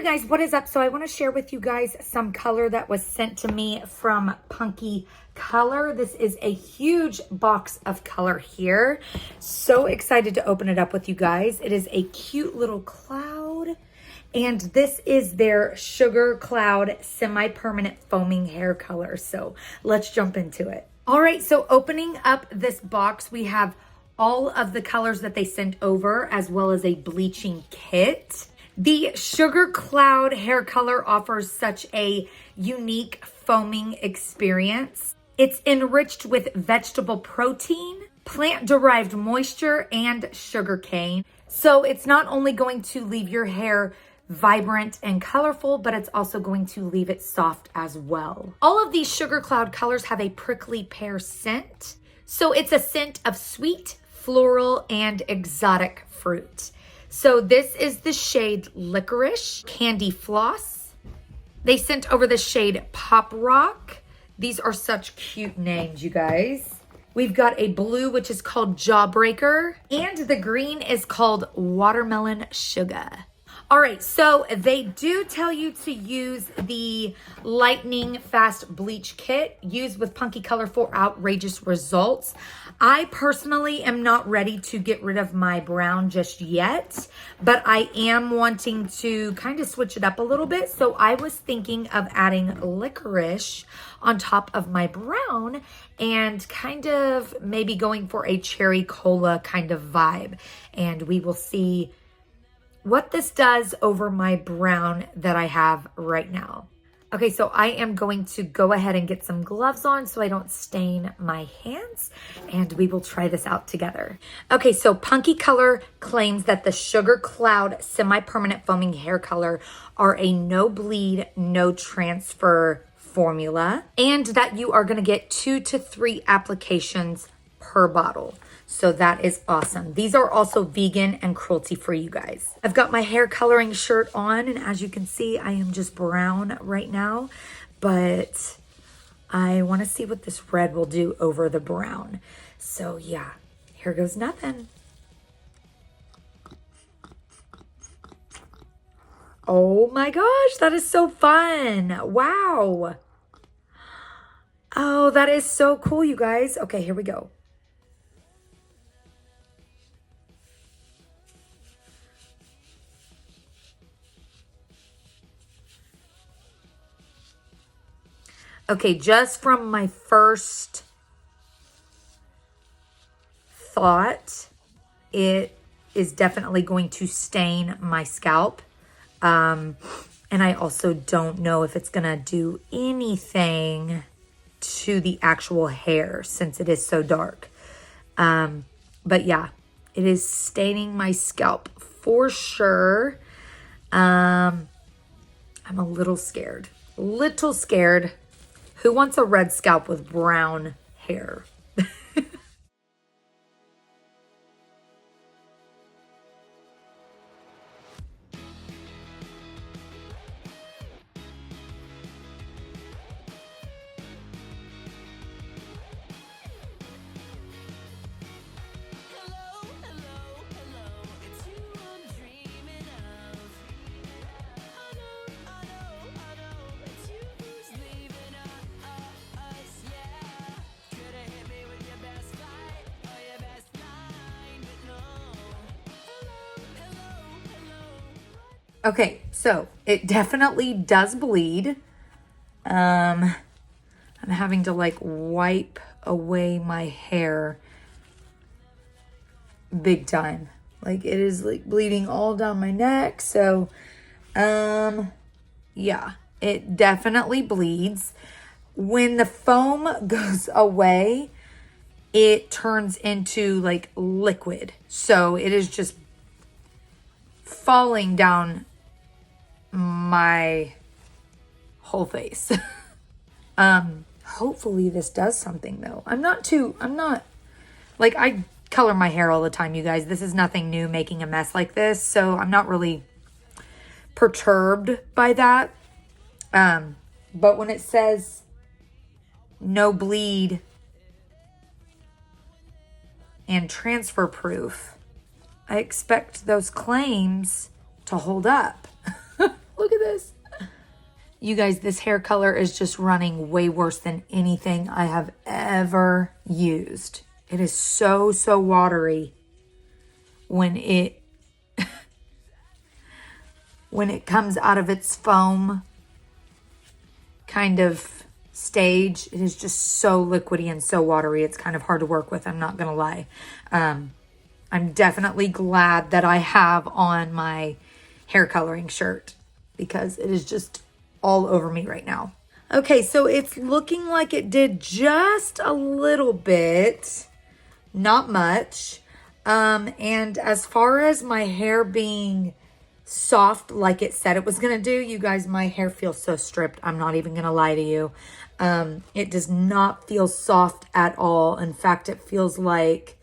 guys, what is up? So I want to share with you guys some color that was sent to me from Punky Color. This is a huge box of color here. So excited to open it up with you guys. It is a cute little cloud. And this is their SugarCloud semi-permanent foaming hair color. So let's jump into it. All right, so opening up this box, we have all of the colors that they sent over, as well as a bleaching kit. The SugarCloud hair color offers such a unique foaming experience. It's enriched with vegetable protein, plant-derived moisture, and sugarcane. So it's not only going to leave your hair vibrant and colorful, but it's also going to leave it soft as well. All of these SugarCloud colors have a prickly pear scent. So it's a scent of sweet, floral, and exotic fruit. So this is the shade Licorice, Candy Floss. They sent over the shade Pop Rock. These are such cute names, you guys. We've got a blue, which is called Jawbreaker, and the green is called Watermelon Sugar. All right, so they do tell you to use the lightning fast bleach kit used with Punky Color for outrageous results. I personally am not ready to get rid of my brown just yet, but I am wanting to kind of switch it up a little bit. So I was thinking of adding Licorice on top of my brown and kind of maybe going for a cherry cola kind of vibe. And we will see what this does over my brown that I have right now. Okay, so I am going to go ahead and get some gloves on so I don't stain my hands, and we will try this out together. Okay, so Punky Color claims that the SugarCloud semi-permanent foaming hair color are a no bleed, no transfer formula, and that you are gonna get 2 to 3 applications per bottle. So that is awesome. These are also vegan and cruelty-free, you guys. I've got my hair coloring shirt on, and as you can see, I am just brown right now, but I want to see what this red will do over the brown. So yeah, here goes nothing. Oh my gosh, that is so fun. Wow. Oh, that is so cool, you guys. Okay, here we go. Okay, just from my first thought, it is definitely going to stain my scalp. And I also don't know if it's going to do anything to the actual hair since it is so dark. But yeah, it is staining my scalp for sure. I'm a little scared. Who wants a red scalp with brown hair? Okay, so it definitely does bleed. I'm having to like wipe away my hair big time. Like it is like bleeding all down my neck. So, yeah, it definitely bleeds. When the foam goes away, it turns into like liquid. So it is just falling down my whole face. Hopefully this does something though. I'm not like, I color my hair all the time, you guys. This is nothing new, making a mess like this. So I'm not really perturbed by that. But when it says no bleed and transfer proof, I expect those claims to hold up. Look at You guys, this hair color is just running way worse than anything I have ever used. It is so, so watery when it when it comes out of its foam kind of stage. It is just so liquidy and so watery. It's kind of hard to work with, I'm not gonna lie. I'm definitely glad that I have on my hair coloring shirt because it is just all over me right now. Okay, so it's looking like it did just a little bit, not much. And as far as my hair being soft like it said it was gonna do, you guys, my hair feels so stripped. I'm not even gonna lie to you. It does not feel soft at all. In fact, it feels like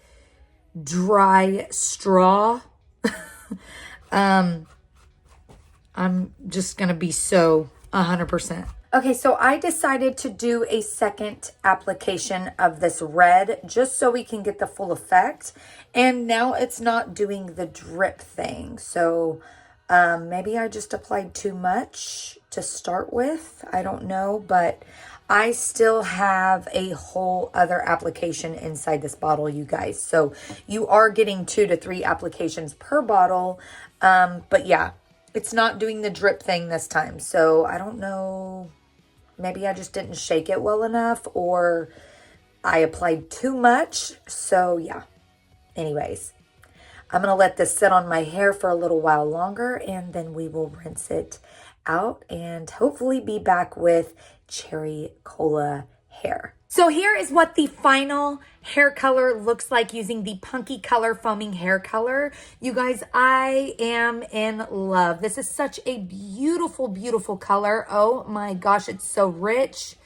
dry straw. I'm just gonna be so 100%. Okay, so I decided to do a second application of this red just so we can get the full effect. And now it's not doing the drip thing. So maybe I just applied too much to start with. I don't know, but I still have a whole other application inside this bottle, you guys. So you are getting 2 to 3 applications per bottle. But yeah, it's not doing the drip thing this time. So I don't know. Maybe I just didn't shake it well enough or I applied too much. So yeah, anyways, I'm going to let this sit on my hair for a little while longer and then we will rinse it out and hopefully be back with cherry cola hair. So here is what the final hair color looks like using the Punky Color Foaming Hair Color. You guys, I am in love. This is such a beautiful, beautiful color. Oh my gosh, it's so rich.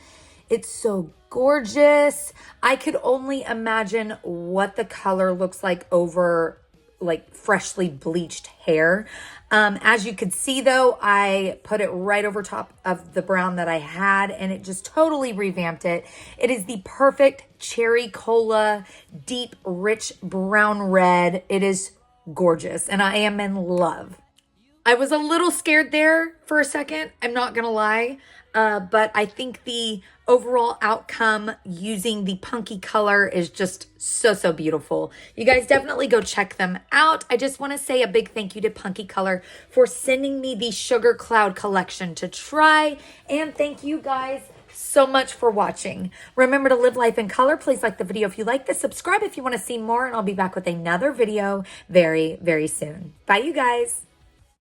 It's so gorgeous. I could only imagine what the color looks like over like freshly bleached hair. As you could see though, I put it right over top of the brown that I had and it just totally revamped it. It is the perfect cherry cola, deep, rich brown red. It is gorgeous and I am in love. I was a little scared there for a second, I'm not gonna lie, but I think the overall outcome using the Punky color is just so, so beautiful. You guys definitely go check them out. I just want to say a big thank you to Punky Color for sending me the SugarCloud collection to try. And thank you guys so much for watching. Remember to live life in color. Please like the video if you like this. Subscribe if you want to see more. And I'll be back with another video very, very soon. Bye, you guys.